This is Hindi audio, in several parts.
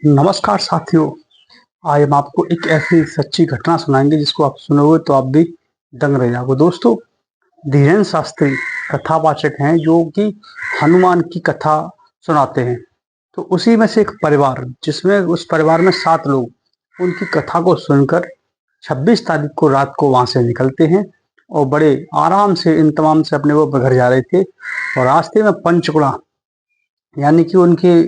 नमस्कार साथियों। आज हम आपको एक ऐसी सच्ची घटना सुनाएंगे जिसको आप सुनोगे तो आप भी दंग रह जाओगे। दोस्तों, धीरेन्द्र शास्त्री कथावाचक हैं जो कि हनुमान की कथा सुनाते हैं। तो उसी में से एक परिवार, जिसमें उस परिवार में 7 लोग उनकी कथा को सुनकर 26 तारीख को रात को वहां से निकलते हैं और बड़े आराम से इंतमाम से अपने वो घर जा रहे थे। और रास्ते में पंचकुला यानी कि उनके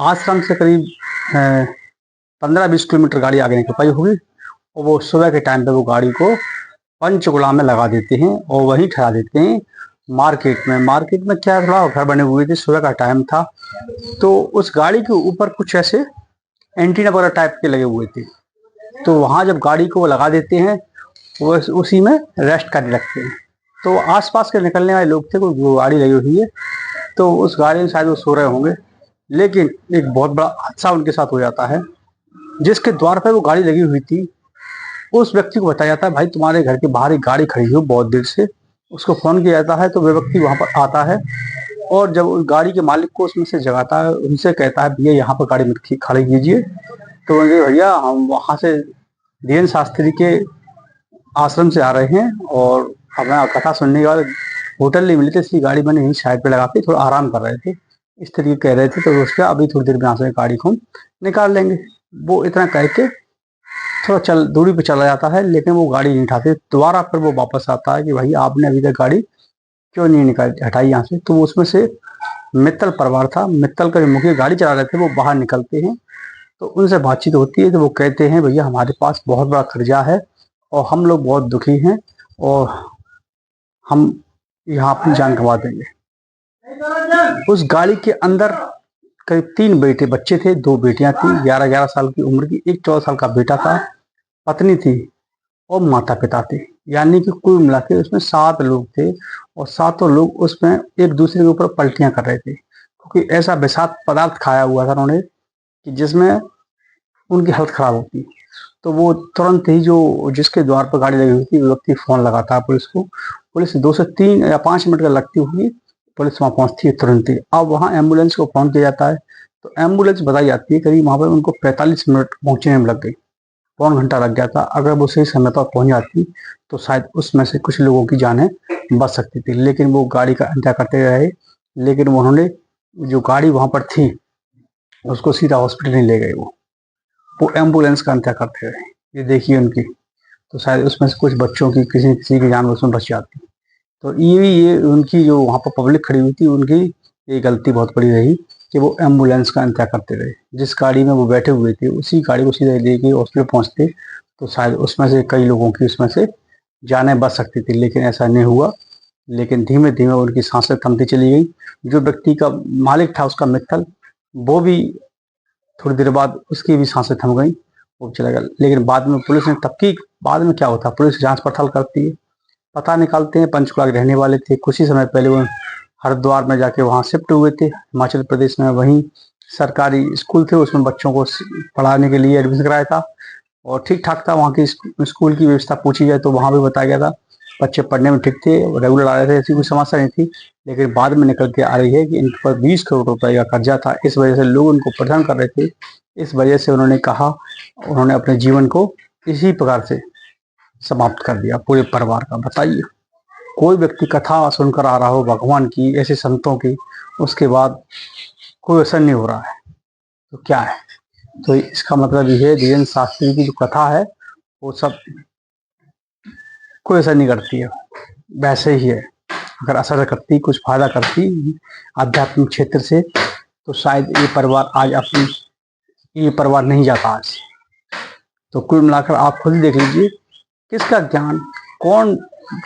आश्रम से करीब 15-20 किलोमीटर गाड़ी आगे निकल पाई होगी और वो सुबह के टाइम पे वो गाड़ी को पंचकुला में लगा देते हैं और वहीं ठहरा देते हैं मार्केट में क्या, थोड़ा घर बने हुए थे, सुबह का टाइम था। तो उस गाड़ी के ऊपर कुछ ऐसे एंटीना वगैरह टाइप के लगे हुए थे। तो वहाँ जब गाड़ी को वो लगा देते हैं वो उसी में रेस्ट करने लगते हैं। तो आसपास के निकलने वाले लोग थे, वो गाड़ी लगी हुई है तो उस गाड़ी में शायद वो सो रहे होंगे। लेकिन एक बहुत बड़ा हादसा उनके साथ हो जाता है। जिसके द्वार पर वो गाड़ी लगी हुई थी उस व्यक्ति को बताया जाता है, भाई तुम्हारे घर के बाहर एक गाड़ी खड़ी हो बहुत देर से। उसको फोन किया जाता है तो वह व्यक्ति वहां पर आता है और जब उस गाड़ी के मालिक को उसमें से जगाता है, उनसे कहता है भैया यहाँ पर गाड़ी मत खड़ी कीजिए। तो बोले भैया हम वहां से धीरेन्द्र शास्त्री के आश्रम से आ रहे हैं और हमें कथा सुनने के बाद होटल नहीं मिली थी, इसलिए गाड़ी मैंने यहीं साइड पे लगा के थोड़ा आराम कर रहे थे, इस तरीके कह रहे थे। तो उसके अभी थोड़ी देर में यहाँ से गाड़ी को हम निकाल लेंगे। वो इतना कह के थोड़ा दूरी पे चला जाता है, लेकिन वो गाड़ी नहीं उठाते। दोबारा फिर वो वापस आता है कि भाई आपने अभी तक गाड़ी क्यों नहीं हटाई यहाँ से। तो उसमें से मित्तल परिवार था, मित्तल का जो मुखिया गाड़ी चला रहे थे वो बाहर निकलते हैं। तो उनसे बातचीत होती है तो वो कहते हैं भैया हमारे पास बहुत बड़ा कर्जा है और हम लोग बहुत दुखी हैं और हम यहाँ अपनी जान गंवा देंगे। उस गाड़ी के अंदर करीब 3 बच्चे थे, 2 बेटियां थी, 11-11 साल की उम्र की, एक 14 साल का बेटा था, पत्नी थी और माता पिता थे। यानी कि कुल मिला के उसमें 7 लोग थे और 7 लोग उसमें एक दूसरे के ऊपर पलटियां कर रहे थे, क्योंकि ऐसा विषाक्त पदार्थ खाया हुआ था उन्होंने कि जिसमें उनकी हालत खराब होती। तो वो तुरंत ही जो जिसके द्वार पर गाड़ी लगी हुई थी वो व्यक्ति फोन लगाता है पुलिस को। पुलिस 2 से 3 या 5 मिनट का लगती होगी, पुलिस वहां पहुंचती है तुरंत ही। अब वहां एम्बुलेंस को फोन किया जाता है तो एम्बुलेंस बताई जाती है करीब वहां पर उनको 45 मिनट पहुंचने में लग गई, पौन घंटा लग गया था। अगर वो सही समय पर पहुंच जाती तो शायद उसमें से कुछ लोगों की जानें बच सकती थी, लेकिन वो गाड़ी का इंतजार करते रहे। लेकिन उन्होंने जो गाड़ी वहां पर थी उसको सीधा हॉस्पिटल नहीं ले गए, वो एम्बुलेंस का इंतजार करते रहे। ये देखिए उनकी, तो शायद उसमें से कुछ बच्चों की किसी किसी की जान उसमें बच जाती। तो ये उनकी जो वहाँ पर पब्लिक खड़ी हुई थी उनकी ये गलती बहुत बड़ी रही कि वो एम्बुलेंस का इंतजार करते रहे। जिस गाड़ी में वो बैठे हुए थे उसी गाड़ी को सीधा लेके हॉस्पिटल पहुँचते तो शायद उसमें से कई लोगों की उसमें से जानें बच सकती थी, लेकिन ऐसा नहीं हुआ। लेकिन धीमे धीमे उनकी सांसें थमती चली गई। जो व्यक्ति का मालिक था उसका मित्तल, वो भी थोड़ी देर बाद उसकी भी सांसें थम गई, वो चला गया। लेकिन बाद में पुलिस ने तहकीक, बाद में क्या होता है पुलिस जांच पड़ताल करती है, पता निकालते हैं पंचकुला के रहने वाले थे। कुछ ही समय पहले वो हरिद्वार में जाके वहाँ शिफ्ट हुए थे हिमाचल प्रदेश में। वहीं सरकारी स्कूल थे, उसमें बच्चों को पढ़ाने के लिए एडमिशन कराया था और ठीक ठाक था। वहाँ की स्कूल की व्यवस्था पूछी जाए तो वहाँ भी बताया गया था बच्चे पढ़ने में ठीक थे, रेगुलर आ रहे थे, ऐसी कोई समस्या नहीं थी। लेकिन बाद में निकल के आ रही है कि इनके पास 20 करोड़ रुपए का कर्जा था, इस वजह से लोग उनको परेशान कर रहे थे। इस वजह से उन्होंने अपने जीवन को इसी प्रकार से समाप्त कर दिया पूरे परिवार का। बताइए, कोई व्यक्ति कथा सुनकर आ रहा हो भगवान की, ऐसे संतों की, उसके बाद कोई असर नहीं हो रहा है तो क्या है। तो इसका मतलब ये है धीरेन्द्र शास्त्री की जो कथा है वो सब कोई असर नहीं करती है, वैसे ही है। अगर असर करती, कुछ फायदा करती आध्यात्मिक क्षेत्र से तो शायद ये परिवार नहीं जाता आज। तो कुल मिलाकर आप खुद ही देख लीजिए किसका ज्ञान, कौन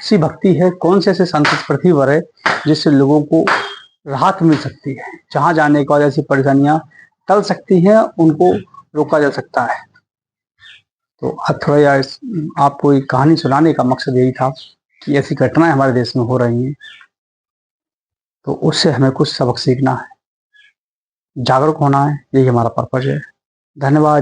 सी भक्ति है, कौन से ऐसे संत पृथ्वी पर है जिससे लोगों को राहत मिल सकती है। जहां जाने के बाद ऐसी परेशानियां टल सकती हैं, उनको रोका जा सकता है। तो थोड़ा आपको एक कहानी सुनाने का मकसद यही था कि ऐसी घटनाएं हमारे देश में हो रही हैं तो उससे हमें कुछ सबक सीखना है, जागरूक होना है, यही हमारा पर्पज है। धन्यवाद।